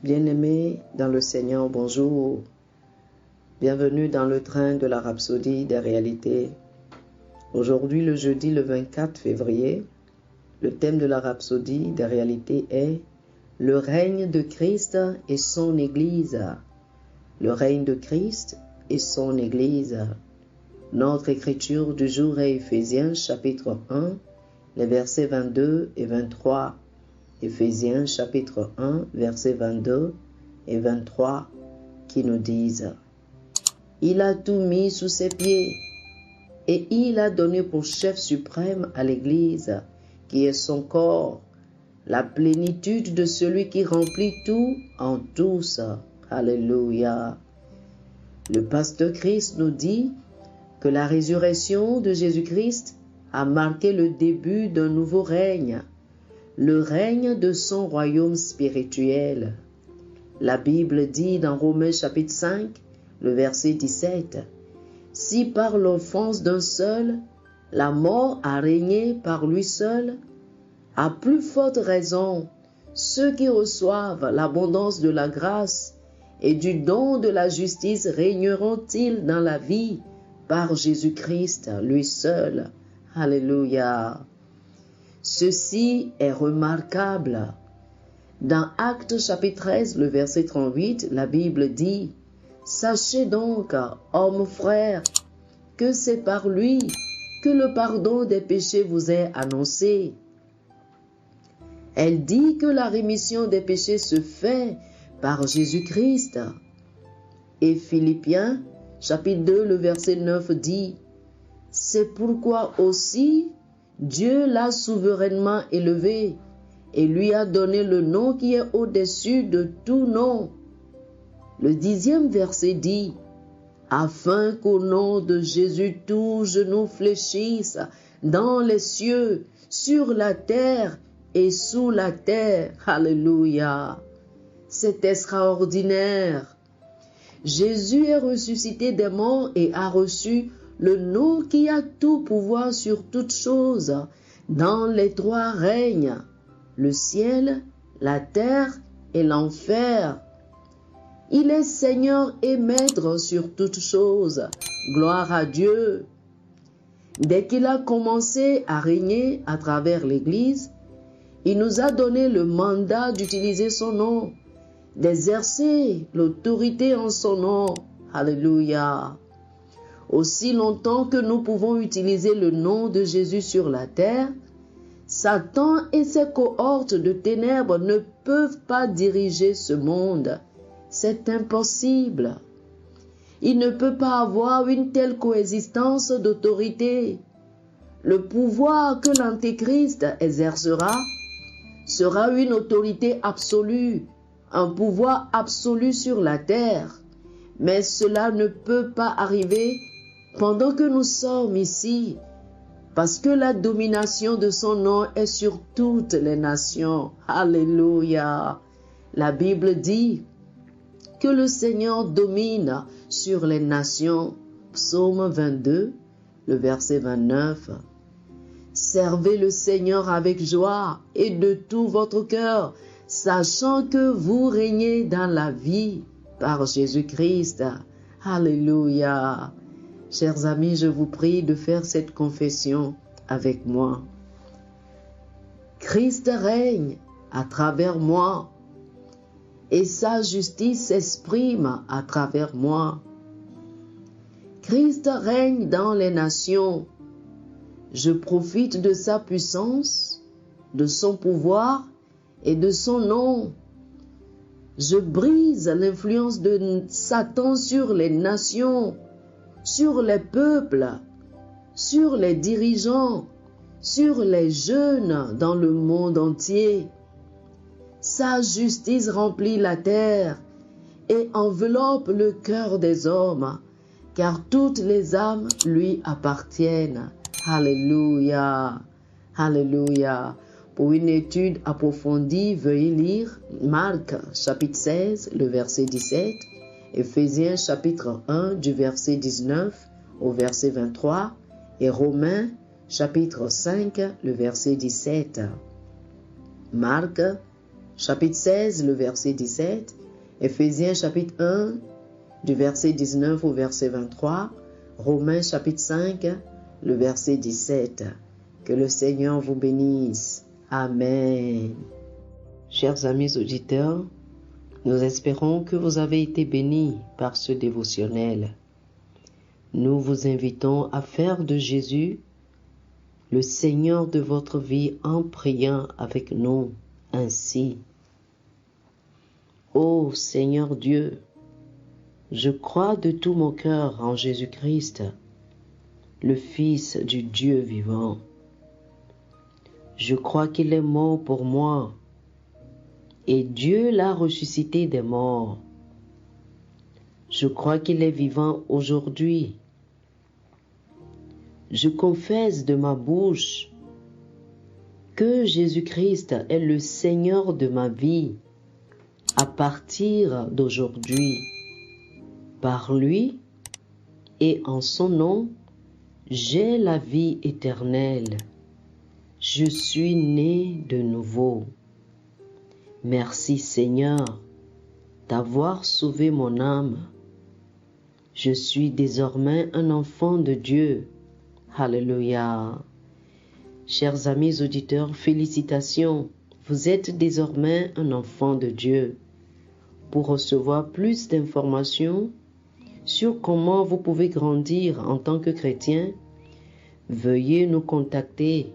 Bien-aimés dans le Seigneur, bonjour. Bienvenue dans le train de la rhapsodie des réalités. Aujourd'hui, le jeudi le 24 février, le thème de la rhapsodie des réalités est le règne de Christ et son Église. Le règne de Christ et son Église. Notre écriture du jour est Éphésiens chapitre 1, les versets 22 et 23. Éphésiens chapitre 1, versets 22 et 23 qui nous disent: Il a tout mis sous ses pieds et il a donné pour chef suprême à l'Église, qui est son corps, la plénitude de celui qui remplit tout en tous. Alléluia. Le pasteur Christ nous dit que la résurrection de Jésus-Christ a marqué le début d'un nouveau règne, le règne de son royaume spirituel. La Bible dit dans Romains chapitre 5, le verset 17, « Si par l'offense d'un seul, la mort a régné par lui seul, à plus forte raison, ceux qui reçoivent l'abondance de la grâce et du don de la justice régneront-ils dans la vie par Jésus-Christ, lui seul. » Alléluia. Ceci est remarquable. Dans Actes chapitre 13, le verset 38, la Bible dit: « Sachez donc, hommes frères, que c'est par lui que le pardon des péchés vous est annoncé. » Elle dit que la rémission des péchés se fait par Jésus-Christ. Et Philippiens chapitre 2, le verset 9 dit: « C'est pourquoi aussi Dieu l'a souverainement élevé et lui a donné le nom qui est au-dessus de tout nom. » Le 10e verset dit: « Afin qu'au nom de Jésus tout genou fléchisse dans les cieux, sur la terre et sous la terre. » Alléluia. C'est extraordinaire. Jésus est ressuscité des morts et a reçu le nom qui a tout pouvoir sur toutes choses, dans les trois règnes, le ciel, la terre et l'enfer. Il est Seigneur et Maître sur toutes choses. Gloire à Dieu. Dès qu'il a commencé à régner à travers l'Église, il nous a donné le mandat d'utiliser son nom, d'exercer l'autorité en son nom. Alléluia. Aussi longtemps que nous pouvons utiliser le nom de Jésus sur la terre, Satan et ses cohortes de ténèbres ne peuvent pas diriger ce monde. C'est impossible. Il ne peut pas avoir une telle coexistence d'autorité. Le pouvoir que l'Antéchrist exercera sera une autorité absolue, un pouvoir absolu sur la terre. Mais cela ne peut pas arriver pendant que nous sommes ici, parce que la domination de son nom est sur toutes les nations. Alléluia. La Bible dit que le Seigneur domine sur les nations. Psaume 22, le verset 29. Servez le Seigneur avec joie et de tout votre cœur, sachant que vous régnez dans la vie par Jésus-Christ. Alléluia. Chers amis, je vous prie de faire cette confession avec moi. Christ règne à travers moi et sa justice s'exprime à travers moi. Christ règne dans les nations. Je profite de sa puissance, de son pouvoir et de son nom. Je brise l'influence de Satan sur les nations, sur les peuples, sur les dirigeants, sur les jeunes dans le monde entier. Sa justice remplit la terre et enveloppe le cœur des hommes, car toutes les âmes lui appartiennent. Alléluia. Alléluia. Pour une étude approfondie, veuillez lire Marc chapitre 16, le verset 17, Éphésiens chapitre 1 du verset 19 au verset 23 et Romains chapitre 5, le verset 17. Marc chapitre 16, le verset 17, Éphésiens chapitre 1, du verset 19 au verset 23, Romains chapitre 5, le verset 17. Que le Seigneur vous bénisse. Amen. Chers amis auditeurs, nous espérons que vous avez été bénis par ce dévotionnel. Nous vous invitons à faire de Jésus le Seigneur de votre vie en priant avec nous ainsi. Ô Seigneur Dieu, je crois de tout mon cœur en Jésus-Christ, le Fils du Dieu vivant. Je crois qu'il est mort pour moi et Dieu l'a ressuscité des morts. Je crois qu'il est vivant aujourd'hui. Je confesse de ma bouche que Jésus-Christ est le Seigneur de ma vie à partir d'aujourd'hui. Par lui et en son nom, j'ai la vie éternelle. Je suis né de nouveau. Merci Seigneur d'avoir sauvé mon âme. Je suis désormais un enfant de Dieu. Alléluia. Chers amis auditeurs, félicitations. Vous êtes désormais un enfant de Dieu. Pour recevoir plus d'informations sur comment vous pouvez grandir en tant que chrétien, veuillez nous contacter.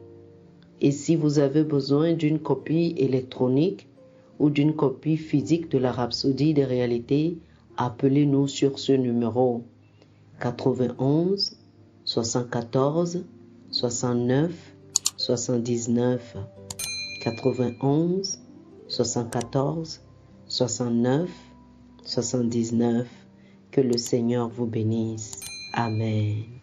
Et si vous avez besoin d'une copie électronique ou d'une copie physique de la Rhapsodie des réalités, appelez-nous sur ce numéro 91 74 69 79 91 74 69 79. Que le Seigneur vous bénisse. Amen.